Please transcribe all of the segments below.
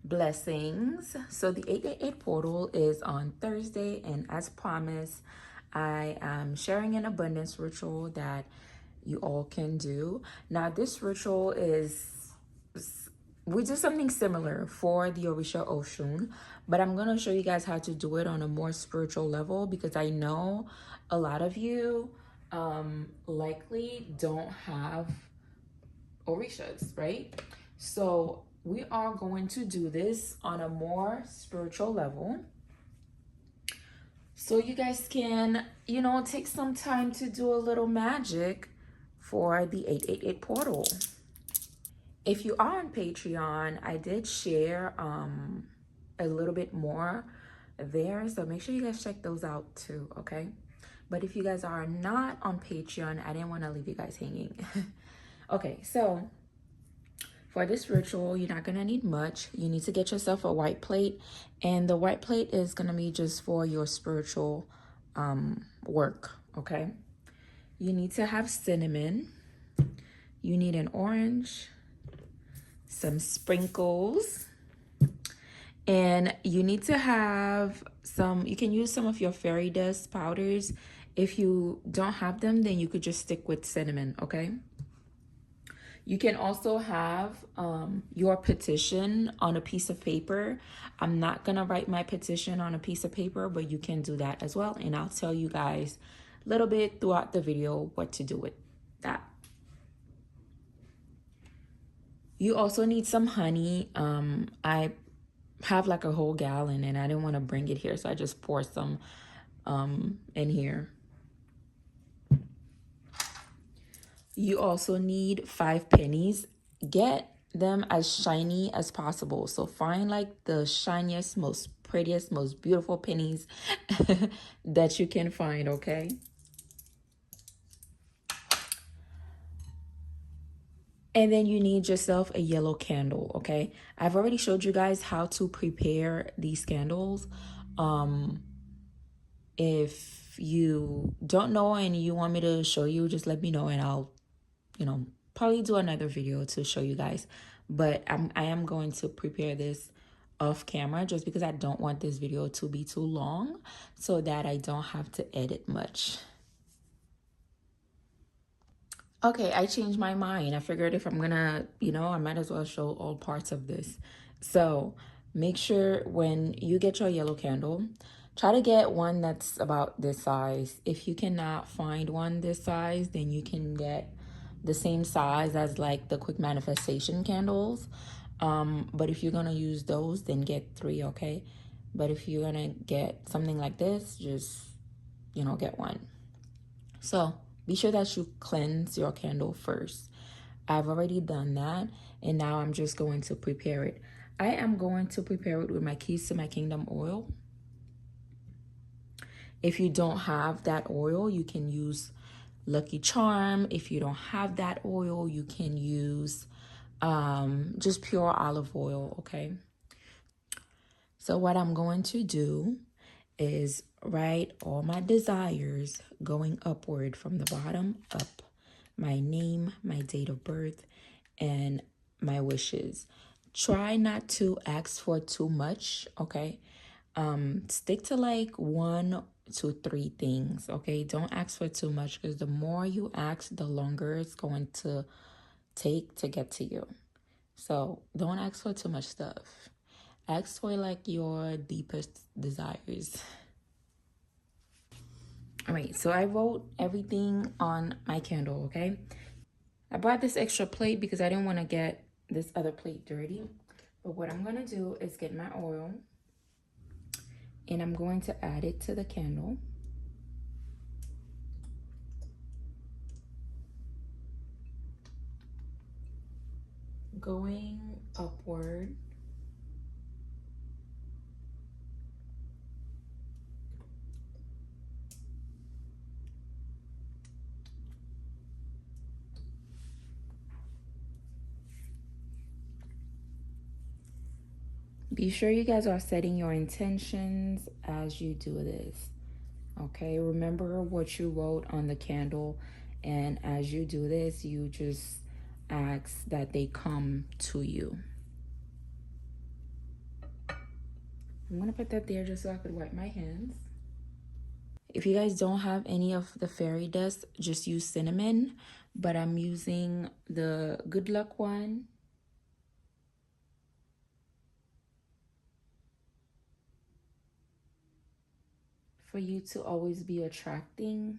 Blessings. So the 888 portal is on Thursday, and as promised, I am sharing an abundance ritual that you all can do. Now, this ritual is, we do something similar for the Orisha Oshun, but I'm going to show you guys how to do it on a more spiritual level, because I know a lot of you likely don't have Orishas, right? So we are going to do this on a more spiritual level, so you guys can, take some time to do a little magic for the 888 portal. If you are on Patreon, I did share a little bit more there, so make sure you guys check those out too, okay? But if you guys are not on Patreon, I didn't want to leave you guys hanging. Okay, so for this ritual, you're not going to need much. You need to get yourself a white plate, and the white plate is going to be just for your spiritual work, okay? You need to have cinnamon. You need an orange, some sprinkles, and you need to have you can use some of your fairy dust powders. If you don't have them, then you could just stick with cinnamon, okay? You can also have your petition on a piece of paper. I'm not going to write my petition on a piece of paper, but you can do that as well. And I'll tell you guys a little bit throughout the video what to do with that. You also need some honey. I have like a whole gallon and I didn't want to bring it here, so I just pour some in here. You also need 5 pennies. Get them as shiny as possible. So find like the shiniest, most prettiest, most beautiful pennies that you can find, okay? And then you need yourself a yellow candle, okay? I've already showed you guys how to prepare these candles. If you don't know and you want me to show you, just let me know and I'll probably do another video to show you guys. But I am going to prepare this off camera just because I don't want this video to be too long, so that I don't have to edit much. Okay, I changed my mind. I figured if I'm gonna, I might as well show all parts of this. So make sure when you get your yellow candle, try to get one that's about this size. If you cannot find one this size, then you can get the same size as like the quick manifestation candles. But if you're gonna use those, then get 3, okay? But if you're gonna get something like this, just, get one. So be sure that you cleanse your candle first. I've already done that, and now I'm just going to prepare it. I am going to prepare it with my Keys to My Kingdom oil. If you don't have that oil, you can use Lucky Charm. If you don't have that oil, you can use just pure olive oil, okay? So what I'm going to do is write all my desires going upward from the bottom up. My name, my date of birth, and my wishes. Try not to ask for too much, okay? Stick to like 1 to 3 things, okay? Don't ask for too much, because the more you ask, the longer it's going to take to get to you. So don't ask for too much stuff. Ask for like your deepest desires. All right, so I wrote everything on my candle, okay? I bought this extra plate because I didn't want to get this other plate dirty. But what I'm going to do is get my oil, and I'm going to add it to the candle. Going upward. Be sure you guys are setting your intentions as you do this. Okay, remember what you wrote on the candle, and as you do this, you just ask that they come to you. I'm gonna put that there just so I could wipe my hands. If you guys don't have any of the fairy dust, just use cinnamon, but I'm using the good luck one. For you to always be attracting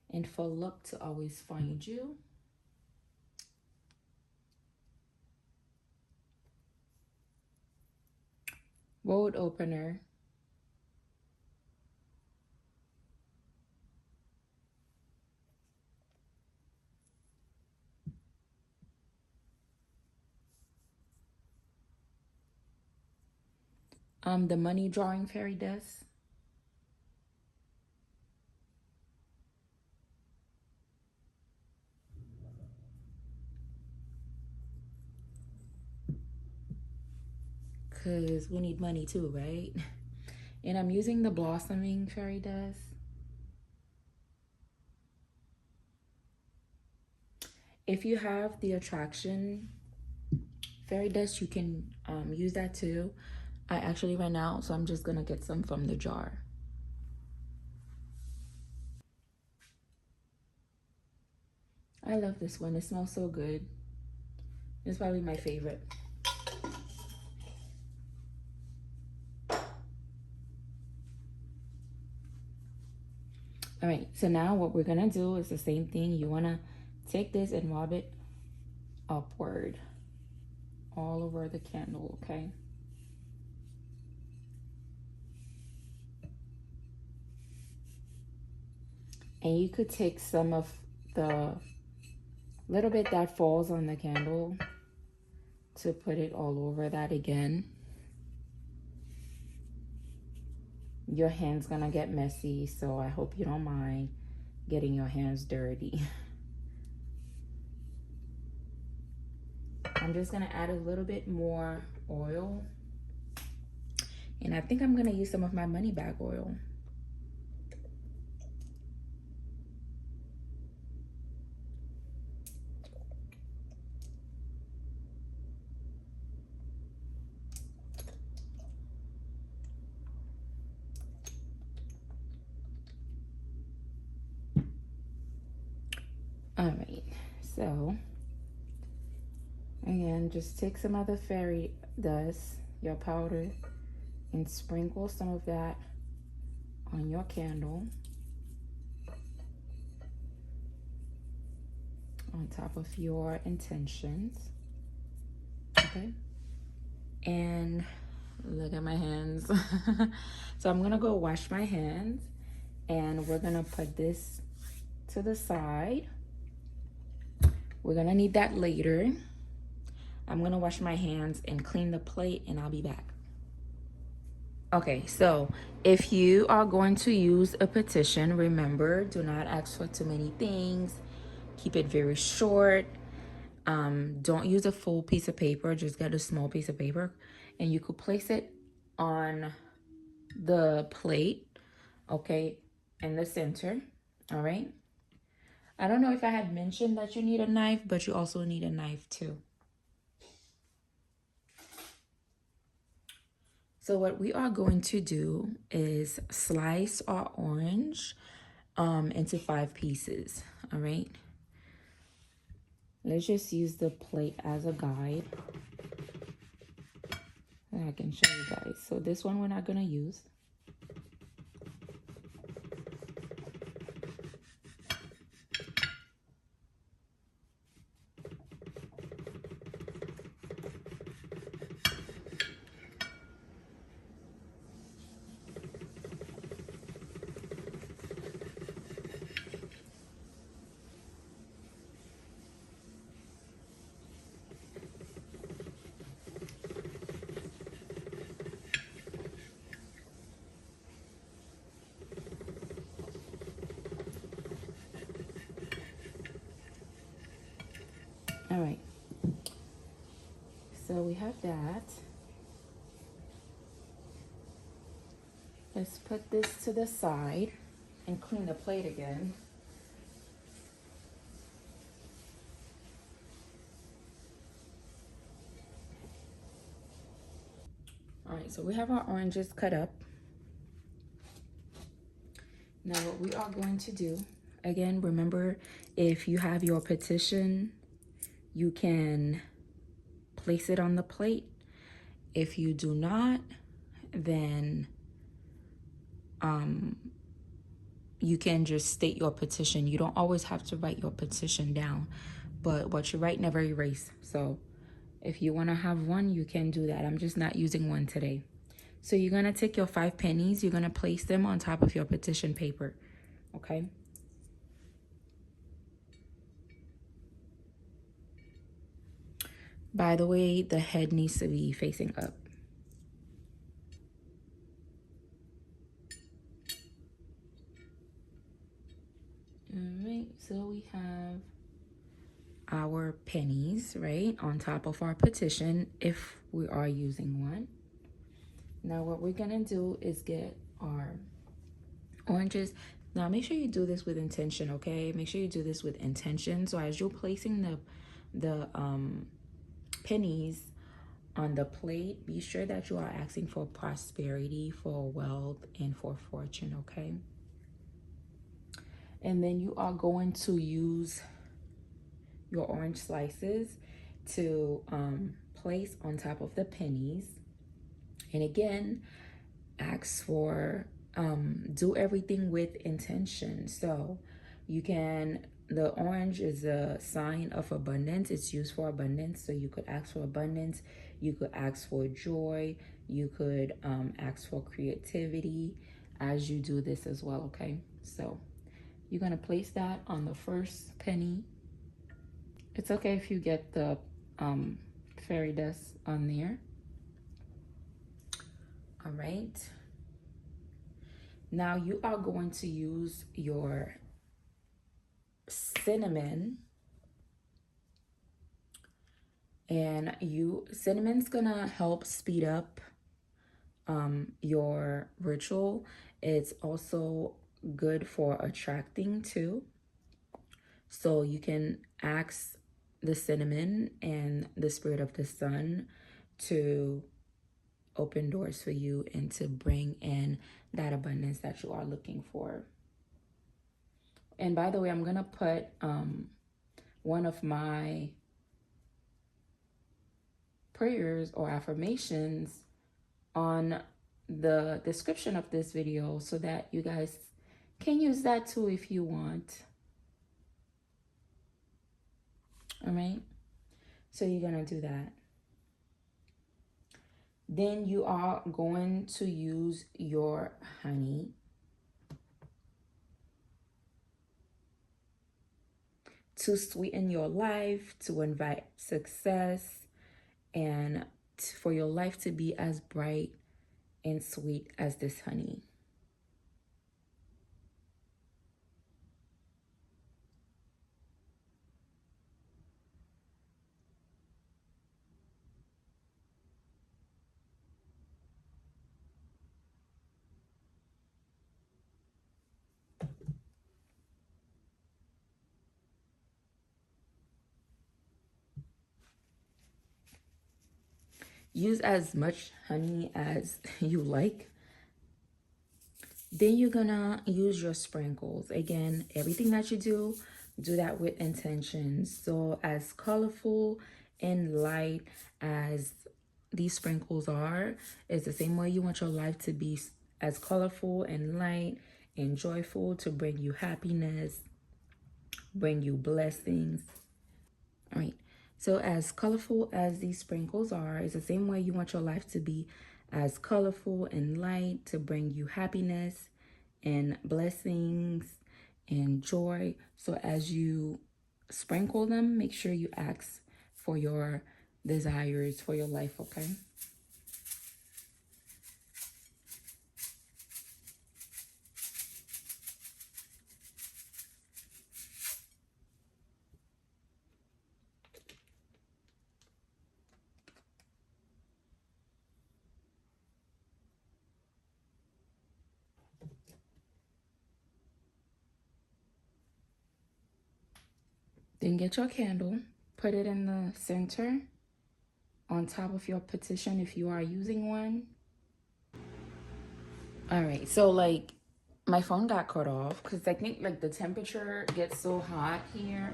and for luck to always find you. Road opener. The money drawing fairy dust. Because we need money too, right? And I'm using the blossoming fairy dust. If you have the attraction fairy dust, you can use that too. I actually ran out, so I'm just gonna get some from the jar. I love this one. It smells so good. It's probably my favorite. All right, so now what we're gonna do is the same thing. You wanna take this and rub it upward all over the candle, okay? And you could take some of the little bit that falls on the candle to put it all over that again. Your hand's gonna get messy, so I hope you don't mind getting your hands dirty. I'm just gonna add a little bit more oil, and I think I'm gonna use some of my money bag oil. All right, so again, just take some of the fairy dust, your powder, and sprinkle some of that on your candle on top of your intentions. Okay, and look at my hands. So I'm gonna go wash my hands, and we're gonna put this to the side. We're gonna need that later. I'm gonna wash my hands and clean the plate, and I'll be back. Okay, so if you are going to use a petition, remember, do not ask for too many things. Keep it very short. Don't use a full piece of paper, just get a small piece of paper, and you could place it on the plate, okay, in the center. All right. I don't know if I had mentioned that you need a knife, but you also need a knife too. So what we are going to do is slice our orange into 5 pieces. All right. Let's just use the plate as a guide. And I can show you guys. So this one we're not gonna use. All right. So we have that. Let's put this to the side and clean the plate again. All right, so we have our oranges cut up. Now what we are going to do, again, remember, if you have your petition, you can place it on the plate. If you do not, then you can just state your petition. You don't always have to write your petition down, but what you write never erase. So if you want to have one, you can do that. I'm just not using one today. So you're going to take your 5 pennies, you're going to place them on top of your petition paper, okay? By the way, the head needs to be facing up. All right, so we have our pennies, right, on top of our petition if we are using one. Now what we're gonna do is get our oranges. Now make sure you do this with intention, okay? Make sure you do this with intention. So as you're placing the pennies on the plate, be sure that you are asking for prosperity, for wealth, and for fortune, okay? And then you are going to use your orange slices to place on top of the pennies. And again, ask for, do everything with intention. So you can, the orange is a sign of abundance. It's used for abundance. So you could ask for abundance. You could ask for joy. You could ask for creativity as you do this as well, okay? So you're going to place that on the first penny. It's okay if you get the fairy dust on there. All right. Now you are going to use your cinnamon, and cinnamon's gonna help speed up your ritual. It's also good for attracting too. So you can ask the cinnamon and the spirit of the sun to open doors for you and to bring in that abundance that you are looking for. And by the way, I'm gonna put one of my prayers or affirmations on the description of this video so that you guys can use that too if you want. All right, so you're gonna do that. Then you are going to use your honey to sweeten your life, to invite success, and for your life to be as bright and sweet as this honey. Use as much honey as you like. Then you're gonna use your sprinkles. Again, everything that you do that with intention. So as colorful and light as these sprinkles are, it's the same way you want your life to be, as colorful and light and joyful, to bring you happiness, bring you blessings. All right. So as colorful as these sprinkles are, it's the same way you want your life to be, as colorful and light, to bring you happiness and blessings and joy. So as you sprinkle them, make sure you ask for your desires for your life, okay? Then get your candle, put it in the center on top of your petition if you are using one. All right, so like my phone got cut off because I think like the temperature gets so hot here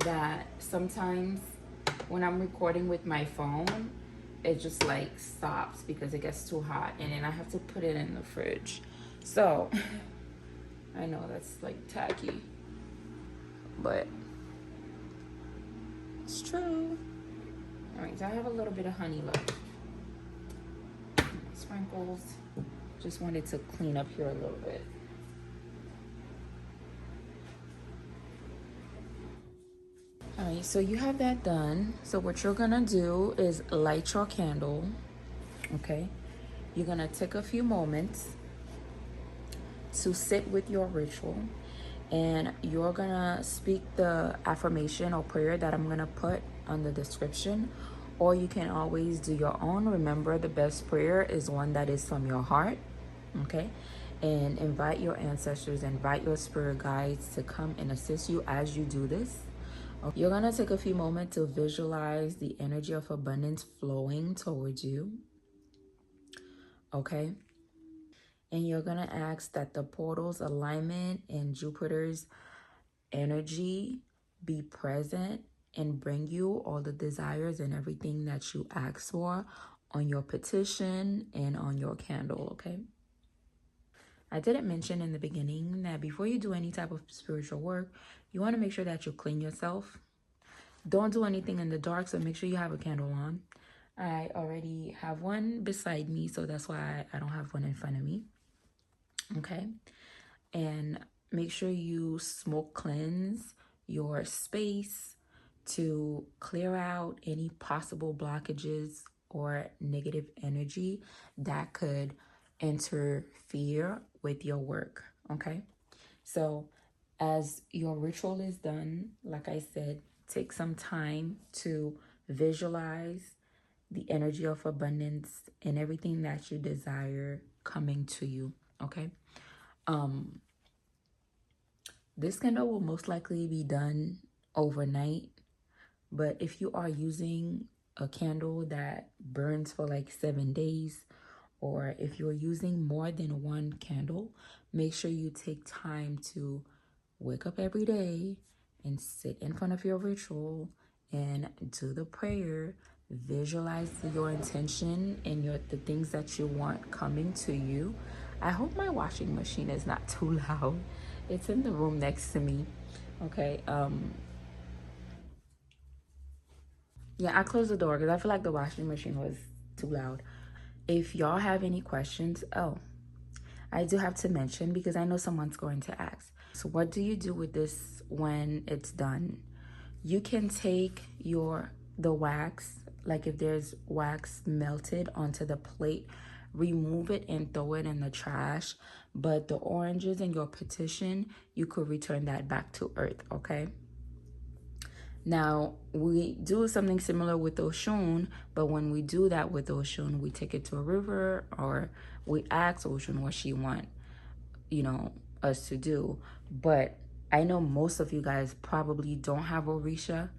that sometimes when I'm recording with my phone, it just like stops because it gets too hot, and then I have to put it in the fridge. So I know that's like tacky, but it's true. All right, so I have a little bit of honey left. Sprinkles. Just wanted to clean up here a little bit. All right, so you have that done. So what you're gonna do is light your candle, okay? You're gonna take a few moments to sit with your ritual, and you're gonna speak the affirmation or prayer that I'm gonna put on the description, or you can always do your own. Remember, the best prayer is one that is from your heart, okay? And invite your ancestors, invite your spirit guides to come and assist you as you do this. You're gonna take a few moments to visualize the energy of abundance flowing towards you, okay? And you're gonna ask that the portal's alignment and Jupiter's energy be present and bring you all the desires and everything that you ask for on your petition and on your candle, okay? I didn't mention in the beginning that before you do any type of spiritual work, you want to make sure that you clean yourself. Don't do anything in the dark, so make sure you have a candle on. I already have one beside me, so that's why I don't have one in front of me. Okay? And make sure you smoke cleanse your space to clear out any possible blockages or negative energy that could interfere with your work. Okay? So as your ritual is done, like I said, take some time to visualize the energy of abundance and everything that you desire coming to you, okay? This candle will most likely be done overnight, but if you are using a candle that burns for like 7 days, or if you're using more than one candle, make sure you take time to wake up every day and sit in front of your ritual and do the prayer. Visualize your intention and the things that you want coming to you. I hope my washing machine is not too loud. It's in the room next to me. Okay. Yeah, I closed the door because I feel like the washing machine was too loud. If y'all have any questions, I do have to mention because I know someone's going to ask. So what do you do with this when it's done? You can take the wax, like if there's wax melted onto the plate, remove it and throw it in the trash. But the oranges in your petition, you could return that back to earth, okay? Now, we do something similar with Oshun, but when we do that with Oshun, we take it to a river or we ask Oshun what she want, us to do. But I know most of you guys probably don't have Orisha,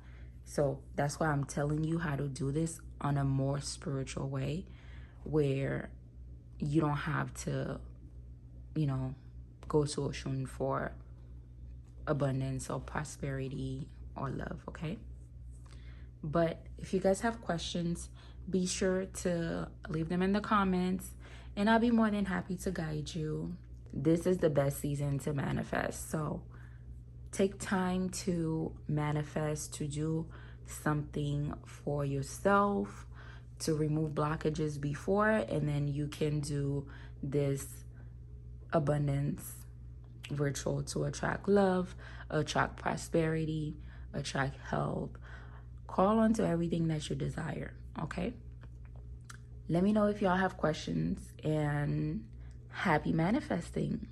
so that's why I'm telling you how to do this on a more spiritual way where you don't have to, go to Oshun for abundance or prosperity or love, okay? But if you guys have questions, be sure to leave them in the comments and I'll be more than happy to guide you. This is the best season to manifest. So take time to manifest, to do something for yourself, to remove blockages before, and then you can do this abundance ritual to attract love, attract prosperity, attract health. Call on to everything that you desire, okay? Let me know if y'all have questions, and happy manifesting.